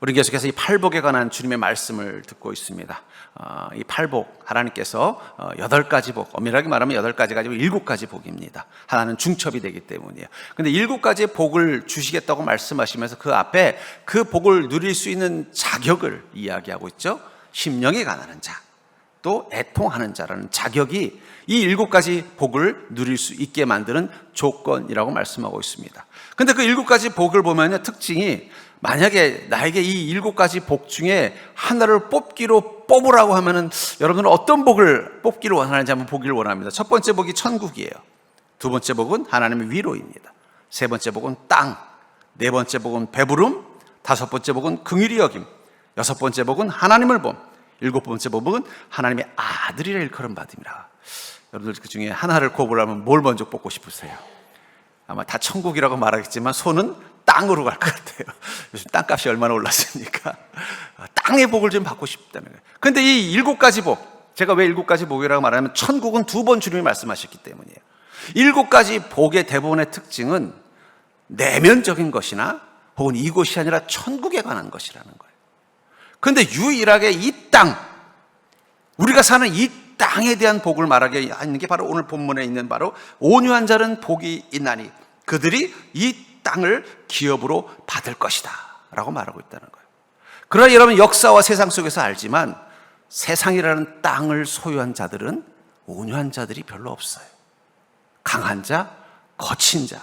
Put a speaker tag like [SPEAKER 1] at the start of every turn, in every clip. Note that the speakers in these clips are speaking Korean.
[SPEAKER 1] 우리 계속해서 이 팔복에 관한 주님의 말씀을 듣고 있습니다. 이 팔복, 하나님께서 8가지 복, 엄밀하게 말하면 8가지가 아니고 7가지 복입니다. 하나는 중첩이 되기 때문이에요. 근데 7가지의 복을 주시겠다고 말씀하시면서 그 앞에 그 복을 누릴 수 있는 자격을 이야기하고 있죠. 심령이 가난한 자, 또 애통하는 자라는 자격이 이 7가지 복을 누릴 수 있게 만드는 조건이라고 말씀하고 있습니다. 근데 그 7가지 복을 보면요, 특징이 만약에 나에게 이 7가지 복 중에 하나를 뽑으라고 하면은 여러분들은 어떤 복을 뽑기를 원하는지 한번 보기를 원합니다. 첫 번째 복이 천국이에요. 두 번째 복은 하나님의 위로입니다. 세 번째 복은 땅, 네 번째 복은 배부름, 다섯 번째 복은 긍휼히 여김, 여섯 번째 복은 하나님을 봄, 일곱 번째 복은 하나님의 아들이라 일컬음 받음이라. 여러분들 그 중에 하나를 꼽으라면 뭘 먼저 뽑고 싶으세요? 아마 다 천국이라고 말하겠지만 손은 땅으로 갈 것 같아요. 요즘 땅값이 얼마나 올랐습니까? 땅의 복을 좀 받고 싶다는 거예요. 그런데 이 7가지 복, 제가 왜 7가지 복이라고 말하면 천국은 2번 주님이 말씀하셨기 때문이에요. 7가지 복의 대부분의 특징은 내면적인 것이나 혹은 이곳이 아니라 천국에 관한 것이라는 거예요. 그런데 유일하게 이 땅, 우리가 사는 이 땅에 대한 복을 말하게 하는 게 바로 오늘 본문에 있는 바로 온유한 자는 복이 있나니 그들이 이 땅을 기업으로 받을 것이다 라고 말하고 있다는 거예요. 그러나 여러분, 역사와 세상 속에서 알지만 세상이라는 땅을 소유한 자들은 온유한 자들이 별로 없어요. 강한 자, 거친 자,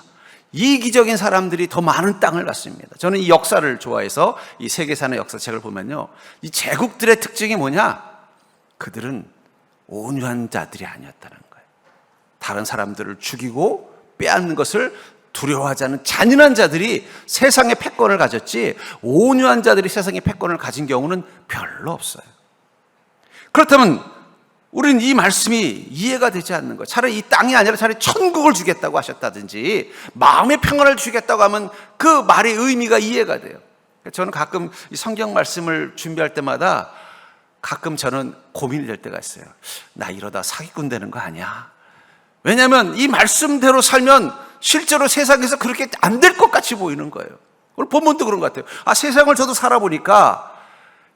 [SPEAKER 1] 이기적인 사람들이 더 많은 땅을 갖습니다. 저는 이 역사를 좋아해서 이 세계사의 역사책을 보면요, 이 제국들의 특징이 뭐냐? 그들은 온유한 자들이 아니었다는 거예요. 다른 사람들을 죽이고 빼앗는 것을 두려워하지 않는 잔인한 자들이 세상의 패권을 가졌지, 온유한 자들이 세상의 패권을 가진 경우는 별로 없어요. 그렇다면 우리는 이 말씀이 이해가 되지 않는 거예요. 차라리 이 땅이 아니라 차라리 천국을 주겠다고 하셨다든지 마음의 평안을 주겠다고 하면 그 말의 의미가 이해가 돼요. 저는 가끔 이 성경 말씀을 준비할 때마다 가끔 저는 고민이 될 때가 있어요. 나 이러다 사기꾼 되는 거 아니야? 왜냐하면 이 말씀대로 살면 실제로 세상에서 그렇게 안 될 것 같이 보이는 거예요. 오늘 본문도 그런 것 같아요. 세상을 저도 살아보니까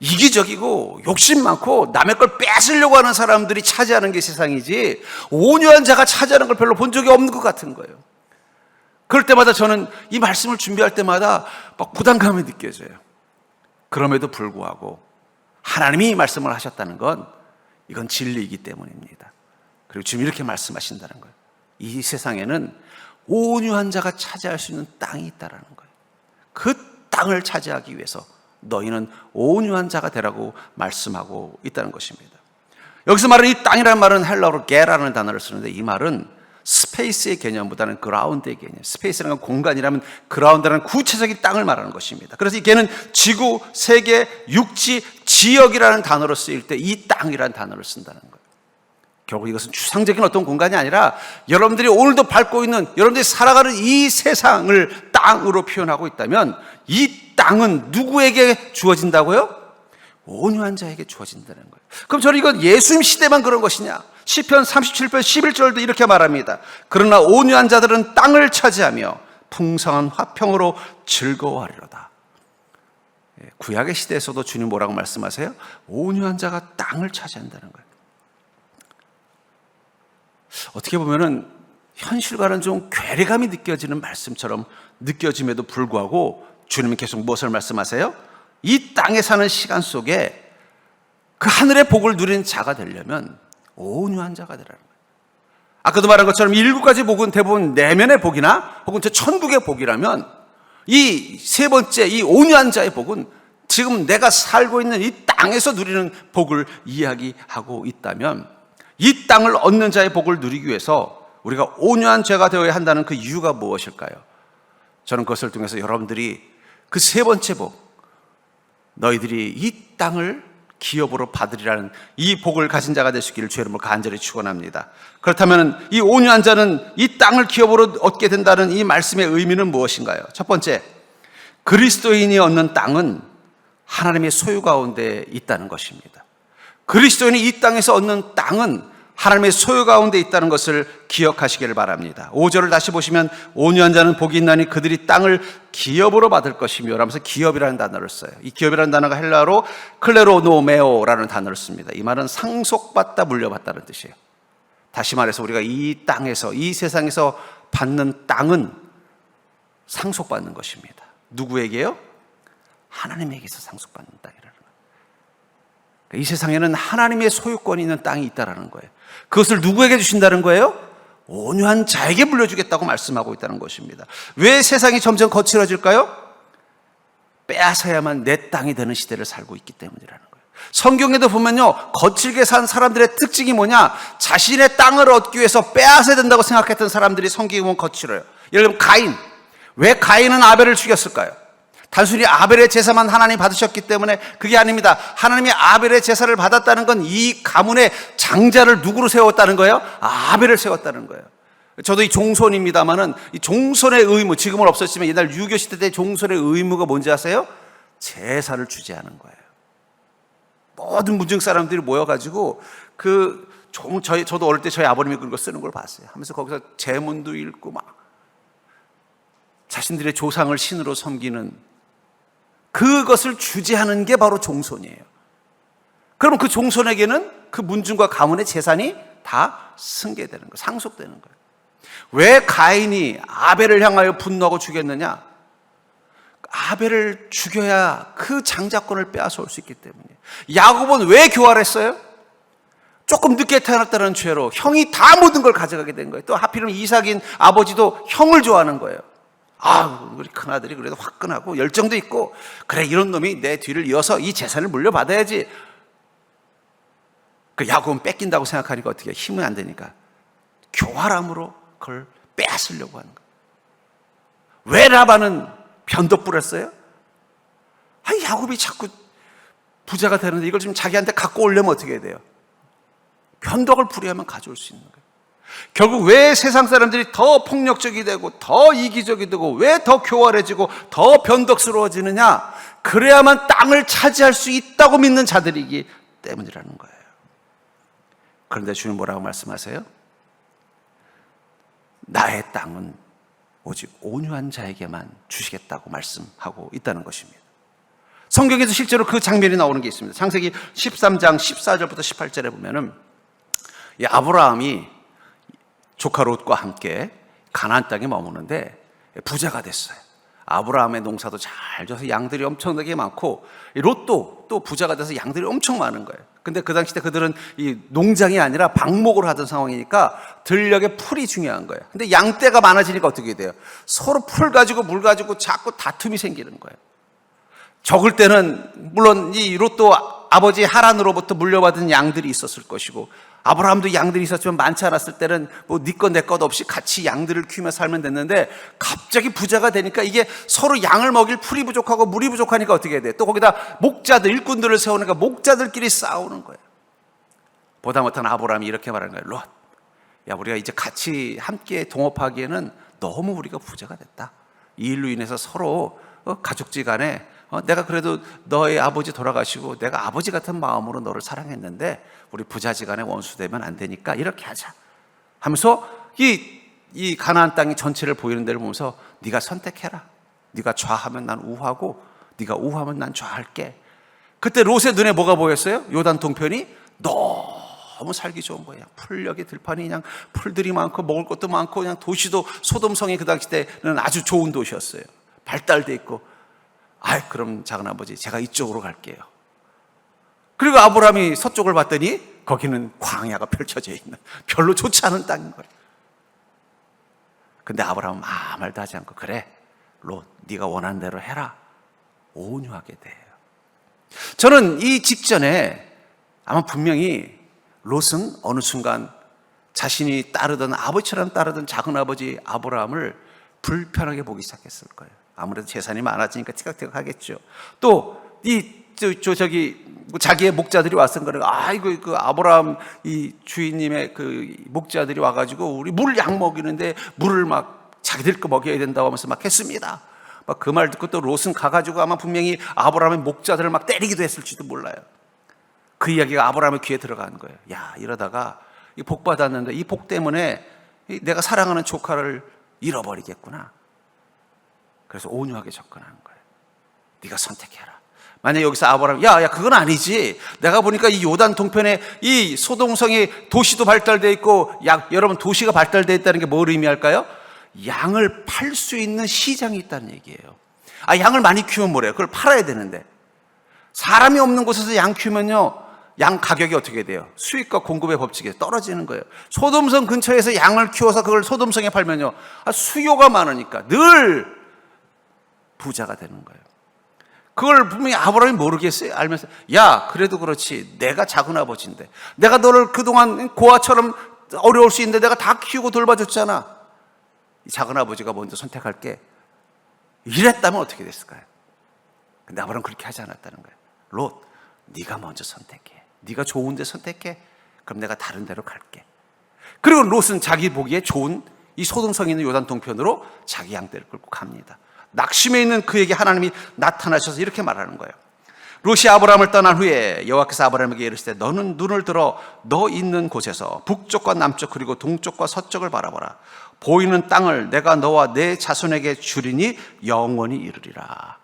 [SPEAKER 1] 이기적이고 욕심 많고 남의 걸 뺏으려고 하는 사람들이 차지하는 게 세상이지 온유한 자가 차지하는 걸 별로 본 적이 없는 것 같은 거예요. 그럴 때마다 저는 이 말씀을 준비할 때마다 막 부담감이 느껴져요. 그럼에도 불구하고 하나님이 이 말씀을 하셨다는 건 이건 진리이기 때문입니다. 그리고 지금 이렇게 말씀하신다는 거예요. 이 세상에는 온유한 자가 차지할 수 있는 땅이 있다는 거예요. 그 땅을 차지하기 위해서 너희는 온유한 자가 되라고 말씀하고 있다는 것입니다. 여기서 말하는 이 땅이라는 말은 헬라어로 게라는 단어를 쓰는데 이 말은 스페이스의 개념보다는 그라운드의 개념, 스페이스라는 건 공간이라면 그라운드라는 구체적인 땅을 말하는 것입니다. 그래서 이 개는 지구, 세계, 육지, 지역이라는 단어로 쓰일 때 이 땅이라는 단어를 쓴다는 거예요. 결국 이것은 추상적인 어떤 공간이 아니라 여러분들이 오늘도 밟고 있는, 여러분들이 살아가는 이 세상을 땅으로 표현하고 있다면 이 땅은 누구에게 주어진다고요? 온유한 자에게 주어진다는 거예요. 그럼 저는 이건 예수님 시대만 그런 것이냐? 시편 37편 11절도 이렇게 말합니다. 그러나 온유한 자들은 땅을 차지하며 풍성한 화평으로 즐거워하리로다. 구약의 시대에서도 주님 뭐라고 말씀하세요? 온유한 자가 땅을 차지한다는 거예요. 어떻게 보면은 현실과는 좀 괴리감이 느껴지는 말씀처럼 느껴짐에도 불구하고 주님은 계속 무엇을 말씀하세요? 이 땅에 사는 시간 속에 그 하늘의 복을 누리는 자가 되려면 온유한 자가 되라는 거예요. 아까도 말한 것처럼 7가지 복은 대부분 내면의 복이나 혹은 저 천국의 복이라면 이 세 번째 이 온유한 자의 복은 지금 내가 살고 있는 이 땅에서 누리는 복을 이야기하고 있다면 이 땅을 얻는 자의 복을 누리기 위해서 우리가 온유한 죄가 되어야 한다는 그 이유가 무엇일까요? 저는 그것을 통해서 여러분들이 그 세 번째 복, 너희들이 이 땅을 기업으로 받으리라는 이 복을 가진 자가 될 수 있기를 주의 이름으로 간절히 축원합니다. 그렇다면 이 온유한 자는 이 땅을 기업으로 얻게 된다는 이 말씀의 의미는 무엇인가요? 첫 번째, 그리스도인이 얻는 땅은 하나님의 소유 가운데 있다는 것입니다. 그리스도인이 이 땅에서 얻는 땅은 하나님의 소유 가운데 있다는 것을 기억하시기를 바랍니다. 5절을 다시 보시면 온유한 자는 복이 있나니 그들이 땅을 기업으로 받을 것이며 라면서 기업이라는 단어를 써요. 이 기업이라는 단어가 헬라어로 클레로노메오라는 단어를 씁니다. 이 말은 상속받다, 물려받다는 뜻이에요. 다시 말해서 우리가 이 땅에서, 이 세상에서 받는 땅은 상속받는 것입니다. 누구에게요? 하나님에게서 상속받는 땅이라는 거예요. 이 세상에는 하나님의 소유권이 있는 땅이 있다는 거예요. 그것을 누구에게 주신다는 거예요? 온유한 자에게 물려주겠다고 말씀하고 있다는 것입니다. 왜 세상이 점점 거칠어질까요? 빼앗아야만 내 땅이 되는 시대를 살고 있기 때문이라는 거예요. 성경에도 보면요, 거칠게 산 사람들의 특징이 뭐냐? 자신의 땅을 얻기 위해서 빼앗아야 된다고 생각했던 사람들이 성경에 보면 거칠어요. 예를 들면 가인. 왜 가인은 아벨을 죽였을까요? 단순히 아벨의 제사만 하나님 받으셨기 때문에 그게 아닙니다. 하나님이 아벨의 제사를 받았다는 건 이 가문의 장자를 누구로 세웠다는 거예요? 아벨을 세웠다는 거예요. 저도 이 종손입니다만은 이 종손의 의무, 지금은 없었지만 옛날 유교 시대 때 종손의 의무가 뭔지 아세요? 제사를 주재하는 거예요. 모든 문중 사람들이 모여가지고 저도 어릴 때 저희 아버님이 그런 거 쓰는 걸 봤어요. 하면서 거기서 제문도 읽고 막 자신들의 조상을 신으로 섬기는 그것을 주재하는 게 바로 종손이에요. 그러면 그 종손에게는 그 문중과 가문의 재산이 다 승계되는 거예요. 상속되는 거예요. 왜 가인이 아벨을 향하여 분노하고 죽였느냐? 아벨을 죽여야 그 장자권을 빼앗아 올 수 있기 때문이에요. 야곱은 왜 교활했어요? 조금 늦게 태어났다는 죄로 형이 다 모든 걸 가져가게 된 거예요. 또 하필이면 이삭인 아버지도 형을 좋아하는 거예요. 우리 큰아들이 그래도 화끈하고 열정도 있고, 그래, 이런 놈이 내 뒤를 이어서 이 재산을 물려받아야지. 그 야곱은 뺏긴다고 생각하니까 어떻게 힘은 안 되니까 교활함으로 그걸 빼앗으려고 하는 거예요. 왜 라반은 변덕 부렸어요? 야곱이 자꾸 부자가 되는데 이걸 지금 자기한테 갖고 오려면 어떻게 해야 돼요? 변덕을 부려야만 가져올 수 있는 거예요. 결국 왜 세상 사람들이 더 폭력적이 되고 더 이기적이 되고 왜 더 교활해지고 더 변덕스러워지느냐? 그래야만 땅을 차지할 수 있다고 믿는 자들이기 때문이라는 거예요. 그런데 주님 뭐라고 말씀하세요? 나의 땅은 오직 온유한 자에게만 주시겠다고 말씀하고 있다는 것입니다. 성경에서 실제로 그 장면이 나오는 게 있습니다. 창세기 13장 14절부터 18절에 보면은 이 아브라함이 조카 롯과 함께 가나안 땅에 머무는데 부자가 됐어요. 아브라함의 농사도 잘 져서 양들이 엄청나게 많고 롯도 또 부자가 돼서 양들이 엄청 많은 거예요. 근데 그 당시 때 그들은 이 농장이 아니라 방목을 하던 상황이니까 들녘에 풀이 중요한 거예요. 근데 양떼가 많아지니까 어떻게 돼요? 서로 풀 가지고 물 가지고 자꾸 다툼이 생기는 거예요. 적을 때는 물론 이 롯도 아버지 하란으로부터 물려받은 양들이 있었을 것이고, 아브라함도 양들이 있었지만 많지 않았을 때는 뭐 네 것 내 것 없이 같이 양들을 키우며 살면 됐는데, 갑자기 부자가 되니까 이게 서로 양을 먹일 풀이 부족하고 물이 부족하니까 어떻게 해야 돼? 또 거기다 목자들, 일꾼들을 세우니까 목자들끼리 싸우는 거예요. 보다 못한 아브라함이 이렇게 말하는 거예요. 롯, 야, 우리가 이제 같이 함께 동업하기에는 너무 우리가 부자가 됐다. 이 일로 인해서 서로 가족지간에 내가 그래도 너의 아버지 돌아가시고 내가 아버지 같은 마음으로 너를 사랑했는데 우리 부자지간에 원수되면 안 되니까 이렇게 하자 하면서 이 가나안 땅의 전체를 보이는 데를 보면서 네가 선택해라. 네가 좌하면 난 우하고 네가 우하면 난 좌할게. 그때 롯의 눈에 뭐가 보였어요? 요단 동편이 너무 살기 좋은 거예요. 풀녘에 들판이 그냥 풀들이 많고 먹을 것도 많고 그냥 도시도 소돔성이 그 당시 때는 아주 좋은 도시였어요. 발달돼 있고. 그럼 작은아버지 제가 이쪽으로 갈게요. 그리고 아브라함이 서쪽을 봤더니 거기는 광야가 펼쳐져 있는 별로 좋지 않은 땅인 거예요. 근데 아브라함은 아무 말도 하지 않고 그래 롯 네가 원하는 대로 해라. 온유하게 돼요. 저는 이 직전에 아마 분명히 롯은 어느 순간 자신이 따르던 아버지처럼 따르던 작은아버지 아브라함을 불편하게 보기 시작했을 거예요. 아무래도 재산이 많아지니까 티격태격하겠죠. 또 자기의 목자들이 왔은 거니까 그 아브라함 이 주인님의 그 목자들이 와가지고 우리 물 양 먹이는데 물을 막 자기들 거 먹여야 된다고 하면서 막 했습니다. 막 그 말 듣고 또 롯은 가가지고 아마 분명히 아브라함의 목자들을 막 때리기도 했을지도 몰라요. 그 이야기가 아브라함의 귀에 들어가는 거예요. 야, 이러다가 이 복 받았는데 이 복 때문에 내가 사랑하는 조카를 잃어버리겠구나. 그래서 온유하게 접근하는 거예요. 네가 선택해라. 만약 여기서 아브라함이 야 그건 아니지. 내가 보니까 이 요단 동편에 이 소돔성의 도시도 발달되어 있고 여러분 도시가 발달되어 있다는 게 뭘 의미할까요? 양을 팔 수 있는 시장이 있다는 얘기예요. 양을 많이 키우면 뭐래요? 그걸 팔아야 되는데 사람이 없는 곳에서 양 키우면요 양 가격이 어떻게 돼요? 수익과 공급의 법칙에 떨어지는 거예요. 소돔성 근처에서 양을 키워서 그걸 소돔성에 팔면요 수요가 많으니까 늘 부자가 되는 거예요. 그걸 분명히 아브라함이 모르겠어요? 알면서 야 그래도 그렇지 내가 작은 아버지인데 내가 너를 그동안 고아처럼 어려울 수 있는데 내가 다 키우고 돌봐줬잖아. 이 작은 아버지가 먼저 선택할게 이랬다면 어떻게 됐을까요? 근데 아브라함은 그렇게 하지 않았다는 거예요. 롯 네가 먼저 선택해. 네가 좋은 데 선택해. 그럼 내가 다른 데로 갈게. 그리고 롯은 자기 보기에 좋은 이 소돔성에 있는 요단 동편으로 자기 양떼를 끌고 갑니다. 낙심해 있는 그에게 하나님이 나타나셔서 이렇게 말하는 거예요. 롯이 아브라함을 떠난 후에 여호와께서 아브라함에게 이르시되 너는 눈을 들어 너 있는 곳에서 북쪽과 남쪽 그리고 동쪽과 서쪽을 바라보라. 보이는 땅을 내가 너와 내 자손에게 주리니 영원히 이르리라.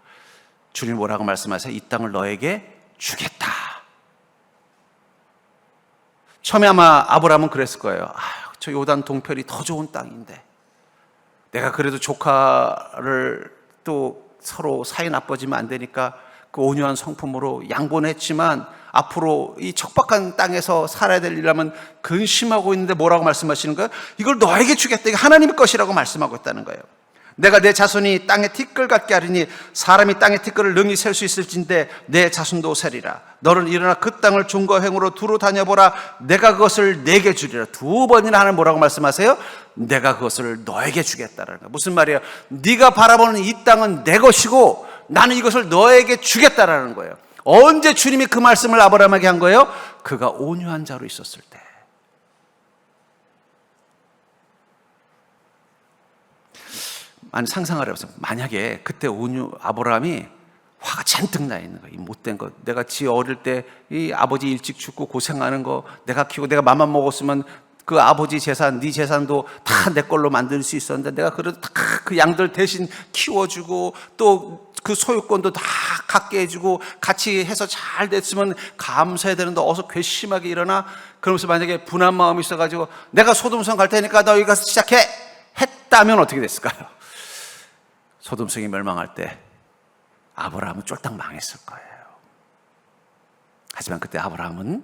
[SPEAKER 1] 주님 뭐라고 말씀하세요? 이 땅을 너에게 주겠다. 처음에 아마 아브라함은 그랬을 거예요. 저 요단 동편이 더 좋은 땅인데 내가 그래도 조카를 또 서로 사이 나빠지면 안 되니까 그 온유한 성품으로 양보는 했지만 앞으로 이 척박한 땅에서 살아야 될 일이라면 근심하고 있는데 뭐라고 말씀하시는 거예요? 이걸 너에게 주겠다. 이게 하나님의 것이라고 말씀하고 있다는 거예요. 내가 내 자손이 땅의 티끌 같게 하리니 사람이 땅의 티끌을 능히 셀 수 있을진데 내 자손도 세리라. 너는 일어나 그 땅을 종과 횡으로 두루 다녀보라. 내가 그것을 내게 주리라. 두 번이나 하나님 뭐라고 말씀하세요? 내가 그것을 너에게 주겠다라는 거예요. 무슨 말이에요? 네가 바라보는 이 땅은 내 것이고 나는 이것을 너에게 주겠다라는 거예요. 언제 주님이 그 말씀을 아브라함에게 한 거예요? 그가 온유한 자로 있었을 때. 상상하려서 만약에 그때 아브라함이 화가 잔뜩 나 있는 거야. 이 못된 거. 내가 지 어릴 때 이 아버지 일찍 죽고 고생하는 거 내가 키우고 내가 맘만 먹었으면 그 아버지 재산, 네 재산도 다 내 걸로 만들 수 있었는데 내가 그래도 다 그 양들 대신 키워주고 또 그 소유권도 다 갖게 해주고 같이 해서 잘 됐으면 감사해야 되는데 어서 괘씸하게 일어나. 그러면서 만약에 분한 마음이 있어가지고 내가 소돔성 갈 테니까 너 여기 가서 시작해 했다면 어떻게 됐을까요? 소돔성이 멸망할 때 아브라함은 쫄딱 망했을 거예요. 하지만 그때 아브라함은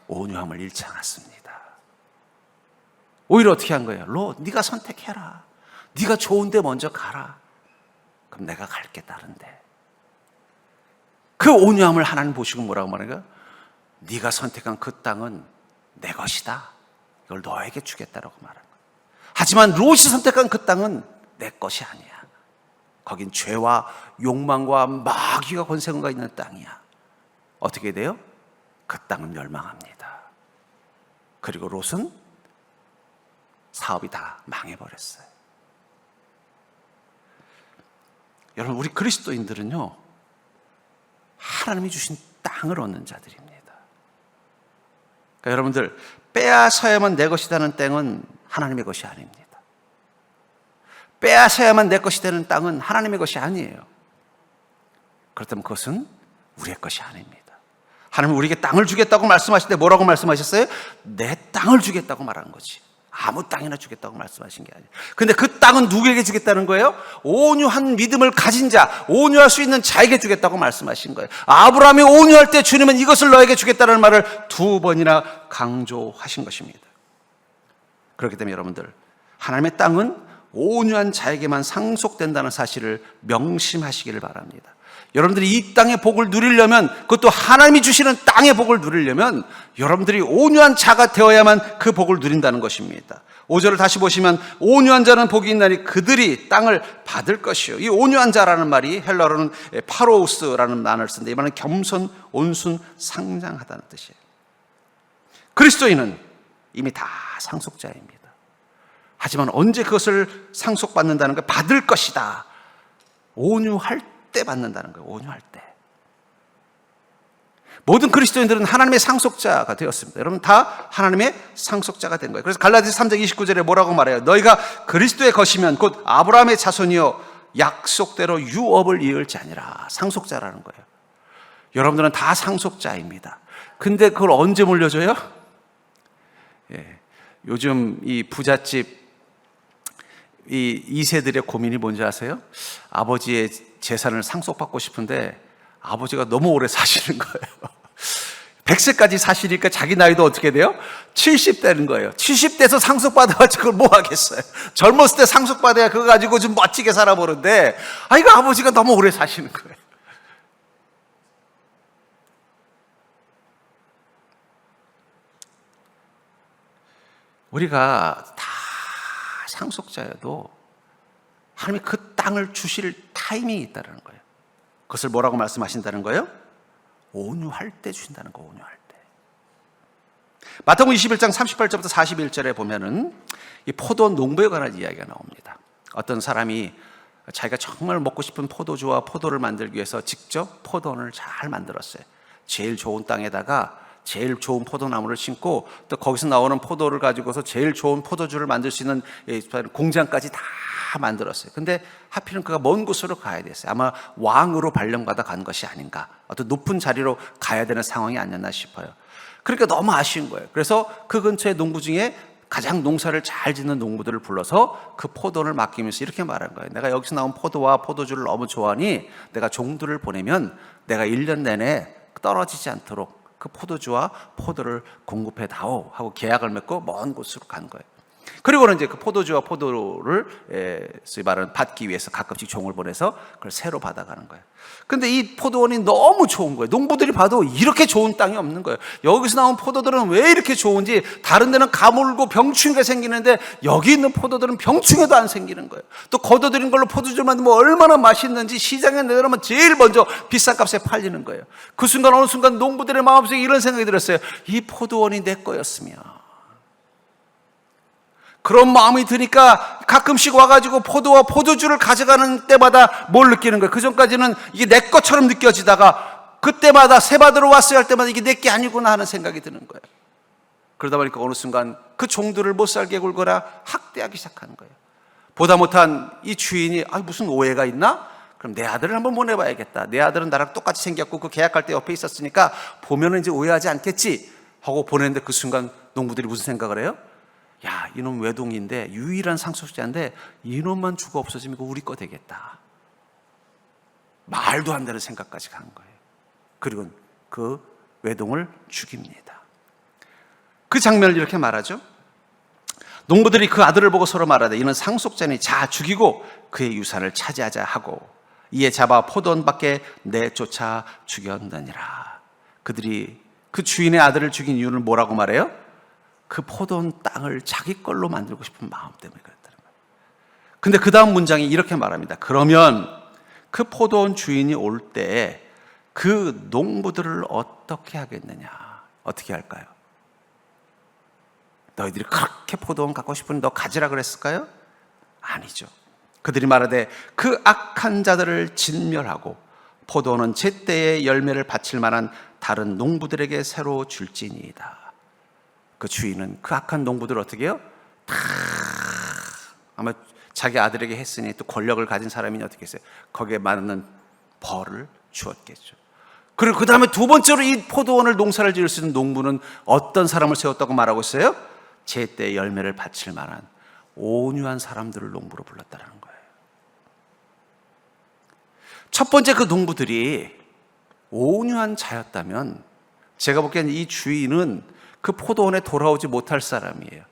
[SPEAKER 1] 온유함을 잃지 않았습니다. 오히려 어떻게 한 거예요? 롯, 네가 선택해라. 네가 좋은 데 먼저 가라. 그럼 내가 갈게 다른데. 그 온유함을 하나님 보시고 뭐라고 말하는가? 네가 선택한 그 땅은 내 것이다. 이걸 너에게 주겠다라고 말하는 거예요. 하지만 롯이 선택한 그 땅은 내 것이 아니야. 거긴 죄와 욕망과 마귀가 권세가 있는 땅이야. 어떻게 돼요? 그 땅은 멸망합니다. 그리고 롯은 사업이 다 망해버렸어요. 여러분, 우리 그리스도인들은요, 하나님이 주신 땅을 얻는 자들입니다. 그러니까 여러분들, 빼앗아야만 내 것이라는 땅은 하나님의 것이 아닙니다. 빼앗아야만 내 것이 되는 땅은 하나님의 것이 아니에요. 그렇다면 그것은 우리의 것이 아닙니다. 하나님은 우리에게 땅을 주겠다고 말씀하실 때 뭐라고 말씀하셨어요? 내 땅을 주겠다고 말한 거지. 아무 땅이나 주겠다고 말씀하신 게 아니에요. 근데 그 땅은 누구에게 주겠다는 거예요? 온유한 믿음을 가진 자, 온유할 수 있는 자에게 주겠다고 말씀하신 거예요. 아브라함이 온유할 때 주님은 이것을 너에게 주겠다는 말을 두 번이나 강조하신 것입니다. 그렇기 때문에 여러분들, 하나님의 땅은 온유한 자에게만 상속된다는 사실을 명심하시기를 바랍니다. 여러분들이 이 땅의 복을 누리려면, 그것도 하나님이 주시는 땅의 복을 누리려면 여러분들이 온유한 자가 되어야만 그 복을 누린다는 것입니다. 5절을 다시 보시면 온유한 자는 복이 있나니 그들이 땅을 받을 것이요. 이 온유한 자라는 말이 헬라어로는 파로우스라는 단어를 쓰는데 이 말은 겸손, 온순, 상냥하다는 뜻이에요. 그리스도인은 이미 다 상속자입니다. 하지만 언제 그것을 상속받는다는 걸 받을 것이다. 온유할 때 받는다는 거예요. 온유할 때. 모든 그리스도인들은 하나님의 상속자가 되었습니다. 여러분 다 하나님의 상속자가 된 거예요. 그래서 갈라디아서 3장 29절에 뭐라고 말해요? 너희가 그리스도의 것이면 곧 아브라함의 자손이요 약속대로 유업을 이을 자니라. 상속자라는 거예요. 여러분들은 다 상속자입니다. 근데 그걸 언제 물려줘요? 예. 요즘 이 부잣집 이 2세들의 고민이 뭔지 아세요? 아버지의 재산을 상속받고 싶은데 아버지가 너무 오래 사시는 거예요. 100세까지 사시니까 자기 나이도 어떻게 돼요? 70대는 거예요. 70대에서 상속받아가지고 그걸 뭐 하겠어요? 젊었을 때 상속받아야 그거 가지고 좀 멋지게 살아보는데, 이거 아버지가 너무 오래 사시는 거예요. 우리가 다 상속자여도 하나님이 그 땅을 주실 타이밍이 있다는 거예요. 그것을 뭐라고 말씀하신다는 거예요? 온유할 때 주신다는 거, 온유할 때. 마태복음 21장 38절부터 41절에 보면은 이 포도 농부에 관한 이야기가 나옵니다. 어떤 사람이 자기가 정말 먹고 싶은 포도주와 포도를 만들기 위해서 직접 포도원을 잘 만들었어요. 제일 좋은 땅에다가 제일 좋은 포도나무를 심고 또 거기서 나오는 포도를 가지고서 제일 좋은 포도주를 만들 수 있는 공장까지 다 만들었어요. 근데 하필은 그가 먼 곳으로 가야 됐어요. 아마 왕으로 발령받아 간 것이 아닌가, 어떤 높은 자리로 가야 되는 상황이 아니었나 싶어요. 그러니까 너무 아쉬운 거예요. 그래서 그 근처의 농부 중에 가장 농사를 잘 짓는 농부들을 불러서 그 포도원을 맡기면서 이렇게 말한 거예요. 내가 여기서 나온 포도와 포도주를 너무 좋아하니 내가 종들을 보내면 내가 1년 내내 떨어지지 않도록 그 포도주와 포도를 공급해 다오 하고 계약을 맺고 먼 곳으로 간 거예요. 그리고는 이제 그 포도주와 포도를 소위 말하는 받기 위해서 가끔씩 종을 보내서 그걸 새로 받아가는 거예요. 근데 이 포도원이 너무 좋은 거예요. 농부들이 봐도 이렇게 좋은 땅이 없는 거예요. 여기서 나온 포도들은 왜 이렇게 좋은지, 다른 데는 가물고 병충해가 생기는데 여기 있는 포도들은 병충해도 안 생기는 거예요. 또 걷어들인 걸로 포도주를 만들면 얼마나 맛있는지 시장에 내놓으면 제일 먼저 비싼 값에 팔리는 거예요. 그 순간 어느 순간 농부들의 마음속에 이런 생각이 들었어요. 이 포도원이 내 거였으면. 그런 마음이 드니까 가끔씩 와가지고 포도와 포도주를 가져가는 때마다 뭘 느끼는 거예요? 그 전까지는 이게 내 것처럼 느껴지다가 그때마다 새 받으러 왔어야 할 때마다 이게 내 게 아니구나 하는 생각이 드는 거예요. 그러다 보니까 어느 순간 그 종들을 못 살게 굴거나 학대하기 시작하는 거예요. 보다 못한 이 주인이 무슨 오해가 있나? 그럼 내 아들을 한번 보내봐야겠다. 내 아들은 나랑 똑같이 생겼고 그 계약할 때 옆에 있었으니까 보면은 이제 오해하지 않겠지 하고 보냈는데 그 순간 농부들이 무슨 생각을 해요? 야, 이놈 외동인데 유일한 상속자인데 이놈만 죽어 없어지면 이거 우리 거 되겠다. 말도 안 되는 생각까지 간 거예요. 그리고 그 외동을 죽입니다. 그 장면을 이렇게 말하죠. 농부들이 그 아들을 보고 서로 말하되 이는 상속자니 자 죽이고 그의 유산을 차지하자 하고 이에 잡아 포도원 밖에 내쫓아 죽였느니라. 그들이 그 주인의 아들을 죽인 이유는 뭐라고 말해요? 그 포도원 땅을 자기 걸로 만들고 싶은 마음 때문에 그랬다는 거예요. 근데 그 다음 문장이 이렇게 말합니다. 그러면 그 포도원 주인이 올 때 그 농부들을 어떻게 하겠느냐? 어떻게 할까요? 너희들이 그렇게 포도원 갖고 싶으니 너 가지라 그랬을까요? 아니죠. 그들이 말하되 그 악한 자들을 진멸하고 포도원은 제때에 열매를 바칠 만한 다른 농부들에게 새로 줄지니이다. 그 주인은 그 악한 농부들을 어떻게 해요? 다 아마 자기 아들에게 했으니 또 권력을 가진 사람이 어떻게 했어요? 거기에 맞는 벌을 주었겠죠. 그리고 그 다음에 두 번째로 이 포도원을 농사를 지을 수 있는 농부는 어떤 사람을 세웠다고 말하고 있어요? 제때 열매를 바칠 만한 온유한 사람들을 농부로 불렀다는 거예요. 첫 번째 그 농부들이 온유한 자였다면 제가 보기엔 이 주인은 그 포도원에 돌아오지 못할 사람이에요.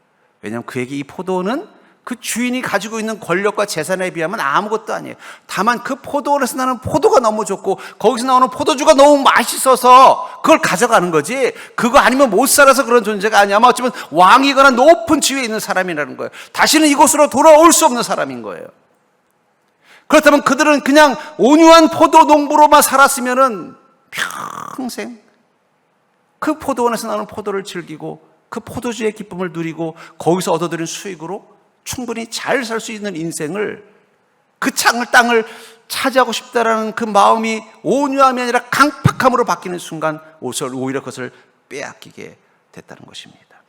[SPEAKER 1] 왜냐하면 그에게 이 포도원은 그 주인이 가지고 있는 권력과 재산에 비하면 아무것도 아니에요. 다만 그 포도원에서 나는 포도가 너무 좋고 거기서 나오는 포도주가 너무 맛있어서 그걸 가져가는 거지, 그거 아니면 못 살아서 그런 존재가 아니야. 아마 어쩌면 왕이거나 높은 지위에 있는 사람이라는 거예요. 다시는 이곳으로 돌아올 수 없는 사람인 거예요. 그렇다면 그들은 그냥 온유한 포도 농부로만 살았으면은 평생 그 포도원에서 나오는 포도를 즐기고 그 포도주의 기쁨을 누리고 거기서 얻어들인 수익으로 충분히 잘 살 수 있는 인생을, 그 땅을 차지하고 싶다라는 그 마음이 온유함이 아니라 강팍함으로 바뀌는 순간 오히려 그것을 빼앗기게 됐다는 것입니다.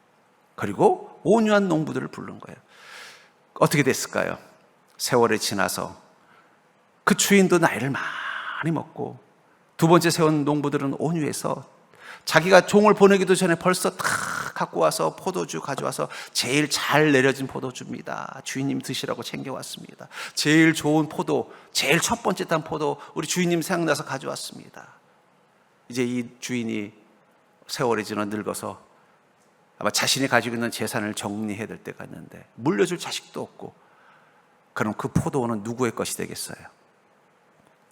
[SPEAKER 1] 그리고 온유한 농부들을 부른 거예요. 어떻게 됐을까요? 세월이 지나서 그 주인도 나이를 많이 먹고 두 번째 세운 농부들은 온유해서 자기가 종을 보내기도 전에 벌써 다 갖고 와서 포도주 가져와서 제일 잘 내려진 포도주입니다. 주인님 드시라고 챙겨왔습니다. 제일 좋은 포도, 제일 첫 번째 딴 포도 우리 주인님 생각나서 가져왔습니다. 이제 이 주인이 세월이 지나 늙어서 아마 자신이 가지고 있는 재산을 정리해야 될 때가 있는데 물려줄 자식도 없고, 그럼 그 포도원은 누구의 것이 되겠어요?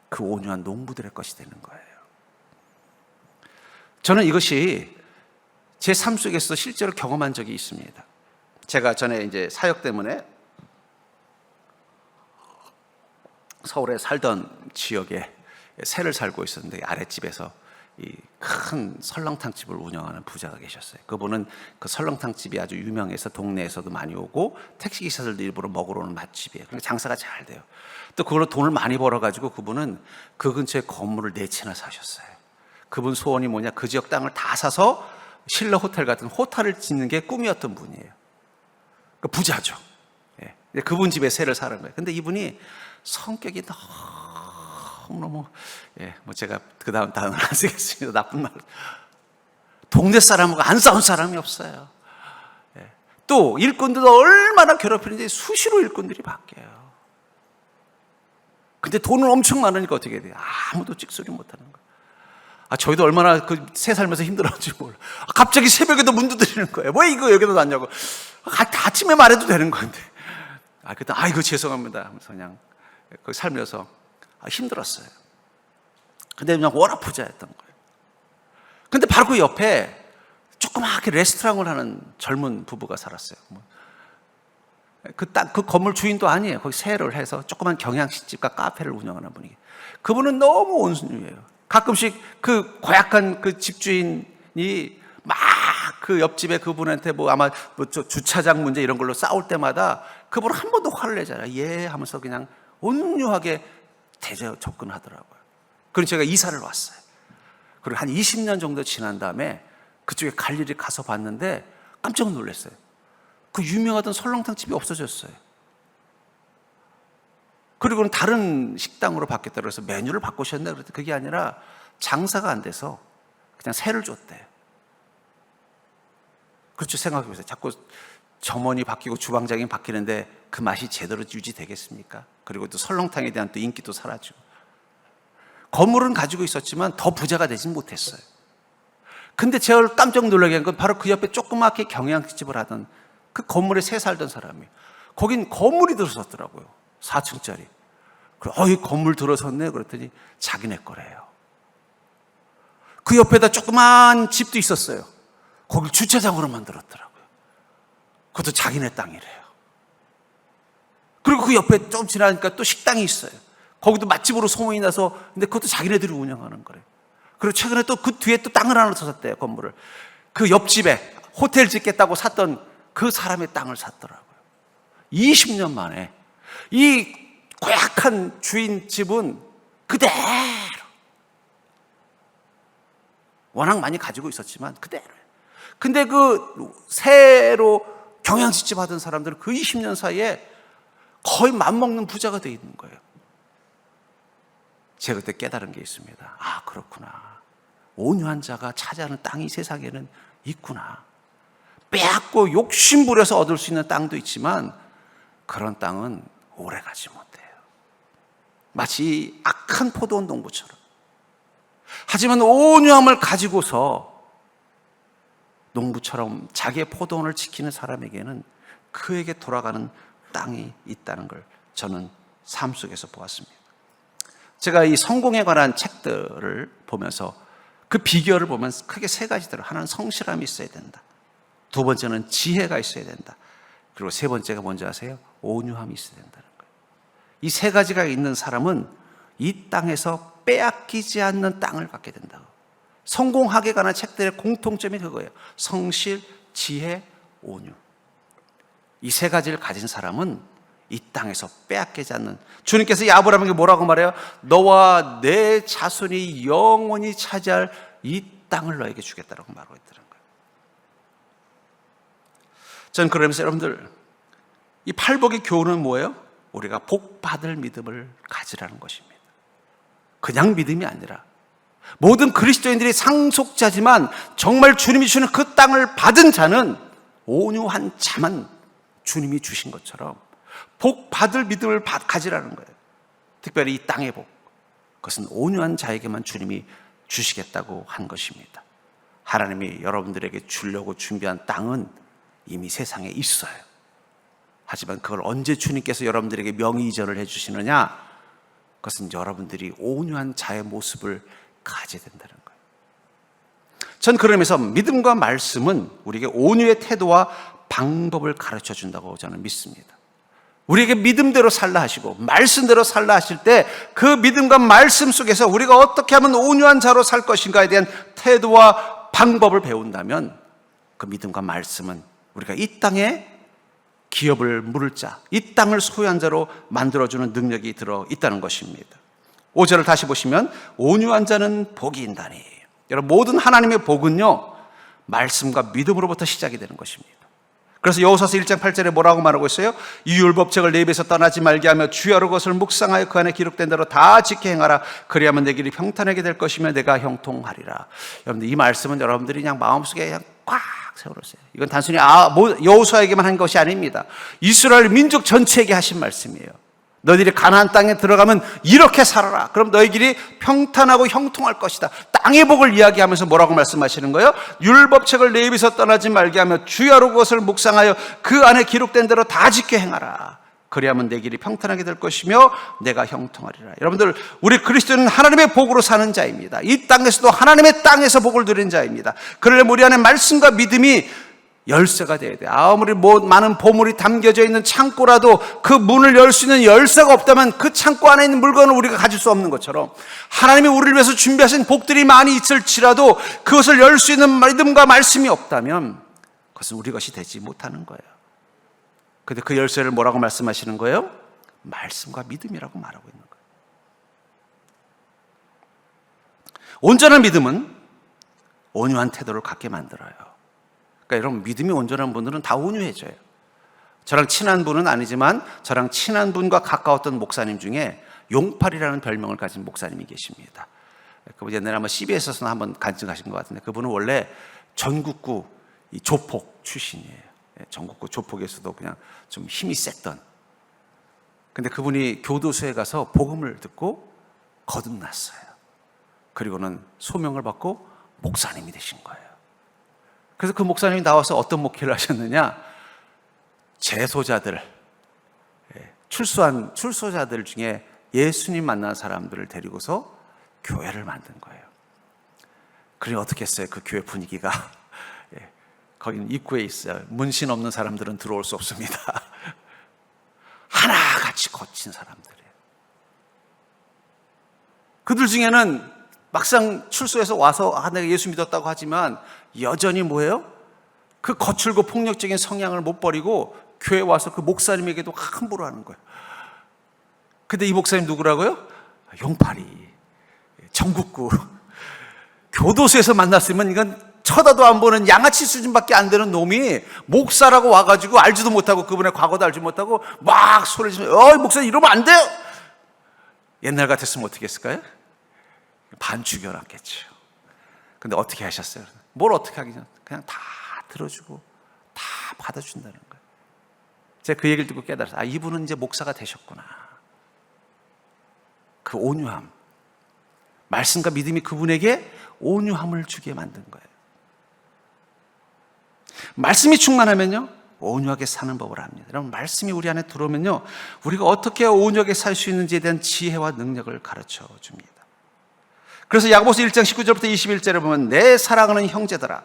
[SPEAKER 1] 그 온유한 농부들의 것이 되는 거예요. 저는 이것이 제 삶 속에서 실제로 경험한 적이 있습니다. 제가 전에 이제 사역 때문에 서울에 살던 지역에 새를 살고 있었는데 아랫집에서 이 큰 설렁탕집을 운영하는 부자가 계셨어요. 그분은 그 설렁탕집이 아주 유명해서 동네에서도 많이 오고 택시기사들도 일부러 먹으러 오는 맛집이에요. 그러니까 장사가 잘 돼요. 또 그걸로 돈을 많이 벌어가지고 그분은 그 근처에 건물을 4채나 사셨어요. 그분 소원이 뭐냐, 그 지역 땅을 다 사서 신라 호텔 같은 호텔을 짓는 게 꿈이었던 분이에요. 그러니까 부자죠. 예. 그분 집에 새를 사는 거예요. 근데 이분이 성격이 너무 뭐 제가 그 다음은 안 쓰겠습니다. 나쁜 말. 동네 사람하고 안 싸운 사람이 없어요. 예. 또 일꾼들도 얼마나 괴롭히는지 수시로 일꾼들이 바뀌어요. 근데 돈은 엄청 많으니까 어떻게 돼요? 아무도 찍소리 못하는 거예요. 저희도 얼마나 그 새 살면서 힘들었는지 몰라. 갑자기 새벽에도 문 두드리는 거예요. 왜 이거 여기다 놨냐고. 아침에 말해도 되는 건데. 그때 이거 죄송합니다 하면서 그냥 거기 살면서 힘들었어요. 근데 그냥 워낙 부자였던 거예요. 근데 바로 그 옆에 조그맣게 레스토랑을 하는 젊은 부부가 살았어요. 그 건물 주인도 아니에요. 거기 세를 해서 조그만 경양식집과 카페를 운영하는 분이. 그분은 너무 온순해요. 가끔씩 그 고약한 그 집주인이 막 그 옆집에 그분한테 아마 주차장 문제 이런 걸로 싸울 때마다 그분은 한 번도 화를 내지 않아요. 예 하면서 그냥 온유하게 접근하더라고요. 그래서 제가 이사를 왔어요. 그리고 한 20년 정도 지난 다음에 그쪽에 갈 일이 가서 봤는데 깜짝 놀랐어요. 그 유명하던 설렁탕 집이 없어졌어요. 그리고는 다른 식당으로 바뀌었다 그래서 메뉴를 바꾸셨네. 그랬더니 그게 아니라 장사가 안 돼서 그냥 새를 줬대요. 그렇죠. 생각해보세요. 자꾸 점원이 바뀌고 주방장이 바뀌는데 그 맛이 제대로 유지되겠습니까? 그리고 또 설렁탕에 대한 또 인기도 사라지고. 건물은 가지고 있었지만 더 부자가 되진 못했어요. 근데 제가 깜짝 놀라게 한 건 바로 그 옆에 조그맣게 경양식집을 하던 그 건물에 새 살던 사람이에요. 거긴 건물이 들어섰더라고요. 4층짜리. 이 건물 들어섰네. 그랬더니 자기네 거래요. 그 옆에다 조그만 집도 있었어요. 거길 주차장으로 만들었더라고요. 그것도 자기네 땅이래요. 그리고 그 옆에 좀 지나니까 또 식당이 있어요. 거기도 맛집으로 소문이 나서, 근데 그것도 자기네들이 운영하는 거래요. 그리고 최근에 또 그 뒤에 또 땅을 하나 더 샀대요, 건물을. 그 옆집에 호텔 짓겠다고 샀던 그 사람의 땅을 샀더라고요. 20년 만에 이 고약한 주인 집은 그대로, 워낙 많이 가지고 있었지만 그대로예요. 근데 그 새로 경양식집 하던 사람들은 그 20년 사이에 거의 맘먹는 부자가 돼 있는 거예요. 제가 그때 깨달은 게 있습니다. 그렇구나. 온유한 자가 차지하는 땅이 세상에는 있구나. 빼앗고 욕심 부려서 얻을 수 있는 땅도 있지만 그런 땅은 오래 가지 못해요. 마치 악한 포도원 농부처럼. 하지만 온유함을 가지고서 농부처럼 자기의 포도원을 지키는 사람에게는 그에게 돌아가는 땅이 있다는 걸 저는 삶 속에서 보았습니다. 제가 이 성공에 관한 책들을 보면서 그 비결을 보면 크게 3가지더라고요. 하나는 성실함이 있어야 된다. 2번째는 지혜가 있어야 된다. 그리고 3번째가 뭔지 아세요? 온유함이 있어야 된다는 거예요. 이 3가지가 있는 사람은 이 땅에서 빼앗기지 않는 땅을 갖게 된다고. 성공학에 관한 책들의 공통점이 그거예요. 성실, 지혜, 온유. 이 3가지를 가진 사람은 이 땅에서 빼앗기지 않는, 주님께서 이 아브라함에게 뭐라고 말해요? 너와 내 자손이 영원히 차지할 이 땅을 너에게 주겠다라고 말하고 있다는 거예요. 저는 그러면서 여러분들, 이 팔복의 교훈은 뭐예요? 우리가 복 받을 믿음을 가지라는 것입니다. 그냥 믿음이 아니라 모든 그리스도인들이 상속자지만 정말 주님이 주는 그 땅을 받은 자는 온유한 자만 주님이 주신 것처럼 복 받을 믿음을 가지라는 거예요. 특별히 이 땅의 복, 그것은 온유한 자에게만 주님이 주시겠다고 한 것입니다. 하나님이 여러분들에게 주려고 준비한 땅은 이미 세상에 있어요. 하지만 그걸 언제 주님께서 여러분들에게 명의 이전을 해주시느냐? 그것은 여러분들이 온유한 자의 모습을 가져야 된다는 거예요. 전 그러면서 믿음과 말씀은 우리에게 온유의 태도와 방법을 가르쳐 준다고 저는 믿습니다. 우리에게 믿음대로 살라 하시고 말씀대로 살라 하실 때 그 믿음과 말씀 속에서 우리가 어떻게 하면 온유한 자로 살 것인가에 대한 태도와 방법을 배운다면 그 믿음과 말씀은 우리가 이 땅에 기업을 물을 자, 이 땅을 소유한 자로 만들어주는 능력이 들어있다는 것입니다. 5절을 다시 보시면 온유한 자는 복이 있나니, 여러분 모든 하나님의 복은요 말씀과 믿음으로부터 시작이 되는 것입니다. 그래서 여호수아서 1장 8절에 뭐라고 말하고 있어요? 이 율법책을 내 입에서 떠나지 말게 하며 주여 여러 것을 묵상하여 그 안에 기록된 대로 다 지켜 행하라. 그리하면 내 길이 평탄하게 될 것이며 내가 형통하리라. 여러분들 이 말씀은 여러분들이 그냥 마음속에 그냥 꽉 세워놓으세요. 이건 단순히 여호수아에게만 한 것이 아닙니다. 이스라엘 민족 전체에게 하신 말씀이에요. 너희들이 가나안 땅에 들어가면 이렇게 살아라. 그럼 너희 길이 평탄하고 형통할 것이다. 땅의 복을 이야기하면서 뭐라고 말씀하시는 거예요? 율법책을 내 입에서 떠나지 말게 하며 주야로 그것을 묵상하여 그 안에 기록된 대로 다 지켜 행하라. 그리하면 내 길이 평탄하게 될 것이며 내가 형통하리라. 여러분들, 우리 그리스도는 하나님의 복으로 사는 자입니다. 이 땅에서도 하나님의 땅에서 복을 누리는 자입니다. 그러려면 우리 안에 말씀과 믿음이 열쇠가 돼야 돼. 아무리 많은 보물이 담겨져 있는 창고라도 그 문을 열 수 있는 열쇠가 없다면 그 창고 안에 있는 물건을 우리가 가질 수 없는 것처럼 하나님이 우리를 위해서 준비하신 복들이 많이 있을지라도 그것을 열 수 있는 믿음과 말씀이 없다면 그것은 우리 것이 되지 못하는 거예요. 그런데 그 열쇠를 뭐라고 말씀하시는 거예요? 말씀과 믿음이라고 말하고 있는 거예요. 온전한 믿음은 온유한 태도를 갖게 만들어요. 그러니까 여러분, 믿음이 온전한 분들은 다 온유해져요. 저랑 친한 분은 아니지만 저랑 친한 분과 가까웠던 목사님 중에 용팔이라는 별명을 가진 목사님이 계십니다. 그분 옛날에 아마 CBS에서는 한번 간증하신 것 같은데 그분은 원래 전국구 이 조폭 출신이에요. 전국구 조폭에서도 그냥 좀 힘이 셌던. 근데 그분이 교도소에 가서 복음을 듣고 거듭났어요. 그리고는 소명을 받고 목사님이 되신 거예요. 그래서 그 목사님이 나와서 어떤 목회를 하셨느냐? 재소자들, 출소자들 중에 예수님 만난 사람들을 데리고서 교회를 만든 거예요. 그래 어떻게 했어요? 그 교회 분위기가 거기는 입구에 있어요. 문신 없는 사람들은 들어올 수 없습니다. 하나같이 거친 사람들이에요. 그들 중에는 막상 출소해서 와서 내가 예수 믿었다고 하지만 여전히 뭐예요? 그 거칠고 폭력적인 성향을 못 버리고 교회에 와서 그 목사님에게도 함부로 하는 거예요. 근데 이 목사님 누구라고요? 용팔이, 전국구, 교도소에서 만났으면 이건 쳐다도 안 보는 양아치 수준밖에 안 되는 놈이 목사라고 와가지고 알지도 못하고 그분의 과거도 알지 못하고 막 소리를 지르면서 목사님 이러면 안 돼요! 옛날 같았으면 어떻게 했을까요? 반 죽여놨겠죠. 근데 어떻게 하셨어요? 뭘 어떻게 하겠냐? 그냥 다 들어주고 다 받아준다는 거예요. 제가 그 얘기를 듣고 깨달았어요. 이분은 이제 목사가 되셨구나. 그 온유함, 말씀과 믿음이 그분에게 온유함을 주게 만든 거예요. 말씀이 충만하면요 온유하게 사는 법을 압니다. 여러분, 말씀이 우리 안에 들어오면요 우리가 어떻게 온유하게 살 수 있는지에 대한 지혜와 능력을 가르쳐 줍니다. 그래서 야고보서 1장 19절부터 21절에 보면 내 사랑하는 형제들아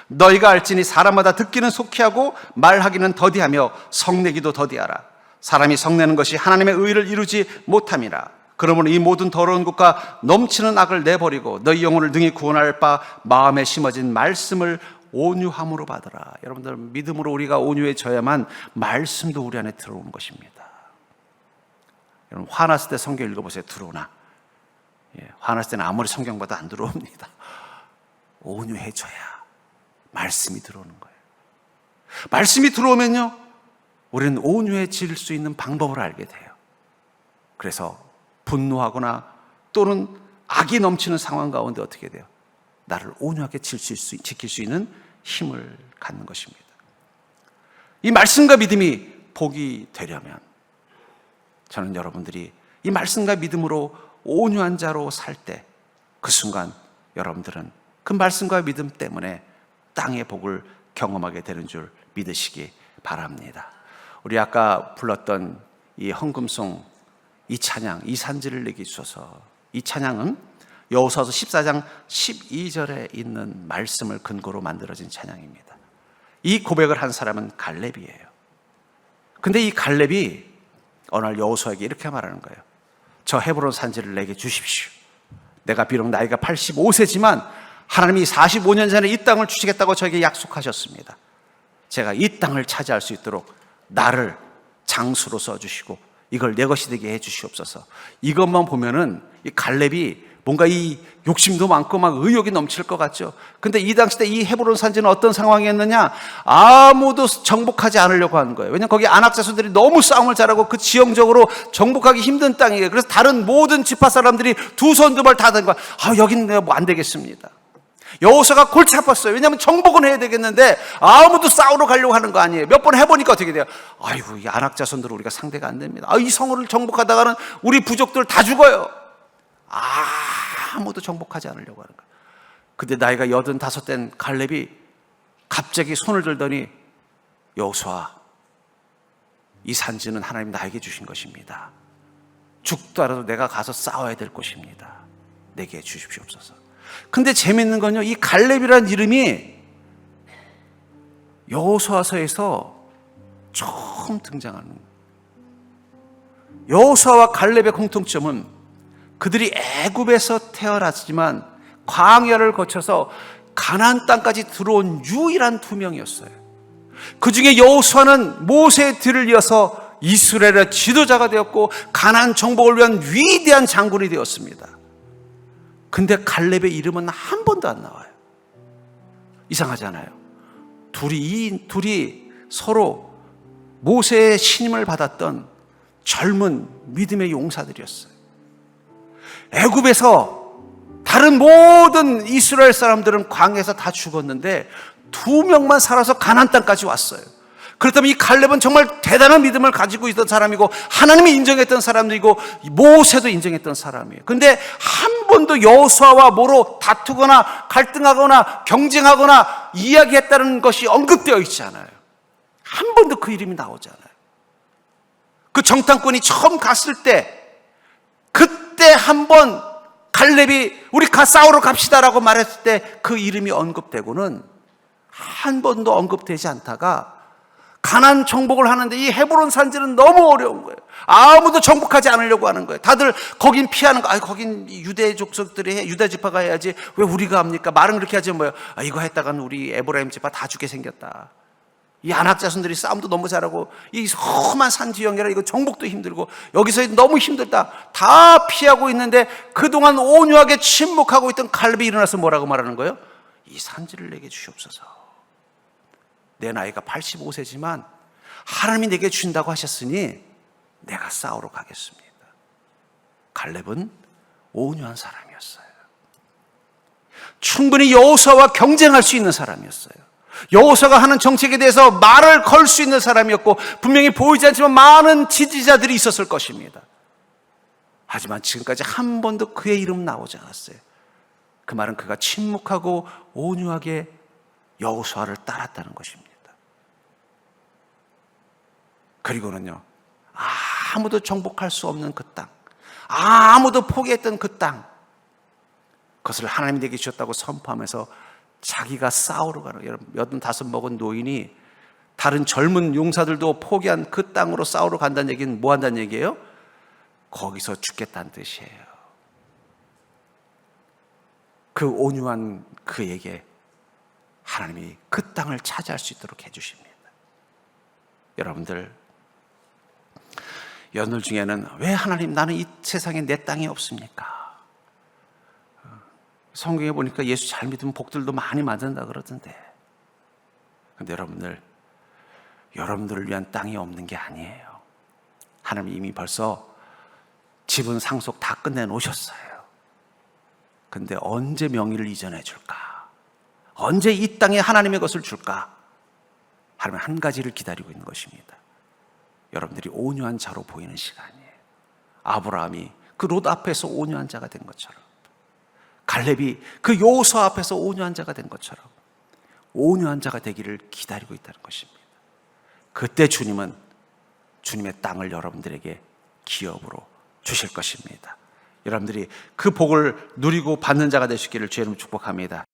[SPEAKER 1] 너희가 알지니 사람마다 듣기는 속히하고 말하기는 더디하며 성내기도 더디하라. 사람이 성내는 것이 하나님의 의를 이루지 못함이라. 그러므로 이 모든 더러운 것과 넘치는 악을 내버리고 너희 영혼을 능히 구원할 바 마음에 심어진 말씀을 온유함으로 받으라. 여러분들, 믿음으로 우리가 온유해져야만 말씀도 우리 안에 들어오는 것입니다. 여러분, 화났을 때 성경 읽어보세요. 들어오나? 화났을 때는 아무리 성경 봐도 안 들어옵니다. 온유해져야 말씀이 들어오는 거예요. 말씀이 들어오면요, 우리는 온유해질 수 있는 방법을 알게 돼요. 그래서 분노하거나 또는 악이 넘치는 상황 가운데 어떻게 돼요? 나를 온유하게 지킬 수 있는 힘을 갖는 것입니다. 이 말씀과 믿음이 복이 되려면 저는 여러분들이 이 말씀과 믿음으로 온유한 자로 살 때 그 순간 여러분들은 그 말씀과 믿음 때문에 땅의 복을 경험하게 되는 줄 믿으시기 바랍니다. 우리 아까 불렀던 이 헌금송, 이 찬양, 이 산지를 내게 주소서, 이 찬양은 여호수아서 14장 12절에 있는 말씀을 근거로 만들어진 찬양입니다. 이 고백을 한 사람은 갈렙이에요. 근데 이 갈렙이 어느 날 여호수아에게 이렇게 말하는 거예요. 저 헤브론 산지를 내게 주십시오. 내가 비록 나이가 85세지만 하나님이 45년 전에 이 땅을 주시겠다고 저에게 약속하셨습니다. 제가 이 땅을 차지할 수 있도록 나를 장수로 써주시고 이걸 내 것이 되게 해주시옵소서. 이것만 보면은 이 갈렙이 뭔가 이 욕심도 많고 막 의욕이 넘칠 것 같죠. 근데 이 당시 때 이 헤브론 산지는 어떤 상황이었느냐? 아무도 정복하지 않으려고 하는 거예요. 왜냐하면 거기 아낙 자손들이 너무 싸움을 잘하고 그 지형적으로 정복하기 힘든 땅이에요. 그래서 다른 모든 지파 사람들이 두 손 두 발 다 든 거야. 여긴 내가 뭐 안 되겠습니다. 여호수아가 골치 아팠어요. 왜냐하면 정복은 해야 되겠는데 아무도 싸우러 가려고 하는 거 아니에요. 몇 번 해보니까 어떻게 돼요? 아이고, 이 아낙 자손들 우리가 상대가 안 됩니다. 이 성을 정복하다가는 우리 부족들 다 죽어요. 아무도 정복하지 않으려고 하는 거예요. 근데 나이가 85 된 갈렙이 갑자기 손을 들더니 여호수아, 이 산지는 하나님 나에게 주신 것입니다. 죽더라도 내가 가서 싸워야 될 곳입니다. 내게 주십시옵소서. 근데 재밌는 건요, 이 갈렙이라는 이름이 여호수아서에서 처음 등장하는 거예요. 여호수아와 갈렙의 공통점은 그들이 애굽에서 태어났지만 광야를 거쳐서 가나안 땅까지 들어온 유일한 두 명이었어요. 그 중에 여호수아는 모세의 뒤를 이어서 이스라엘의 지도자가 되었고 가나안 정복을 위한 위대한 장군이 되었습니다. 근데 갈렙의 이름은 한 번도 안 나와요. 이상하잖아요. 둘이 서로 모세의 신임을 받았던 젊은 믿음의 용사들이었어요. 애굽에서 다른 모든 이스라엘 사람들은 광야에서 다 죽었는데 두 명만 살아서 가나안 땅까지 왔어요. 그렇다면 이 갈렙은 정말 대단한 믿음을 가지고 있던 사람이고 하나님이 인정했던 사람이고 모세도 인정했던 사람이에요. 근데 한 번도 여호수아와 뭐로 다투거나 갈등하거나 경쟁하거나 이야기했다는 것이 언급되어 있지 않아요. 한 번도 그 이름이 나오지 않아요. 그 정탐꾼이 처음 갔을 때 그때 한 번 갈렙이 우리 싸우러 갑시다라고 말했을 때 그 이름이 언급되고는 한 번도 언급되지 않다가 가나안 정복을 하는데 이 헤브론 산지는 너무 어려운 거예요. 아무도 정복하지 않으려고 하는 거예요. 다들 거긴 피하는 거. 거긴 유대 족속들이 해, 유다 지파가 해야지 왜 우리가 합니까? 말은 그렇게 하지 뭐예요. 이거 했다간 우리 에브라임 지파 다 죽게 생겼다. 이 아낙 자손들이 싸움도 너무 잘하고 이 험한 산 지형이라 이거 정복도 힘들고 여기서 너무 힘들다. 다 피하고 있는데 그동안 온유하게 침묵하고 있던 갈렙이 일어나서 뭐라고 말하는 거예요? 이 산지를 내게 주시옵소서. 내 나이가 85세지만 하나님이 내게 주신다고 하셨으니 내가 싸우러 가겠습니다. 갈렙은 온유한 사람이었어요. 충분히 여호수아와 경쟁할 수 있는 사람이었어요. 여호수아가 하는 정책에 대해서 말을 걸 수 있는 사람이었고 분명히 보이지 않지만 많은 지지자들이 있었을 것입니다. 하지만 지금까지 한 번도 그의 이름 나오지 않았어요. 그 말은 그가 침묵하고 온유하게 여호수아를 따랐다는 것입니다. 그리고는요, 아무도 정복할 수 없는 그 땅, 아무도 포기했던 그 땅, 그것을 하나님이 내게 주셨다고 선포하면서 자기가 싸우러 가는, 여러분 85 먹은 노인이 다른 젊은 용사들도 포기한 그 땅으로 싸우러 간다는 얘기는 뭐 한다는 얘기예요? 거기서 죽겠다는 뜻이에요. 그 온유한 그에게 하나님이 그 땅을 차지할 수 있도록 해주십니다. 여러분들, 여러분들 중에는 왜 하나님 나는 이 세상에 내 땅이 없습니까? 성경에 보니까 예수 잘 믿으면 복들도 많이 받는다 그러던데. 근데 여러분들을 위한 땅이 없는 게 아니에요. 하나님 이미 벌써 지분 상속 다 끝내놓으셨어요. 근데 언제 명의를 이전해 줄까? 언제 이 땅에 하나님의 것을 줄까? 하나님 한 가지를 기다리고 있는 것입니다. 여러분들이 온유한 자로 보이는 시간이에요. 아브라함이 그 롯 앞에서 온유한 자가 된 것처럼, 갈렙이 그 여호수아 앞에서 온유한 자가 된 것처럼 온유한 자가 되기를 기다리고 있다는 것입니다. 그때 주님은 주님의 땅을 여러분들에게 기업으로 주실 것입니다. 여러분들이 그 복을 누리고 받는 자가 되시기를 주의 이름으로 축복합니다.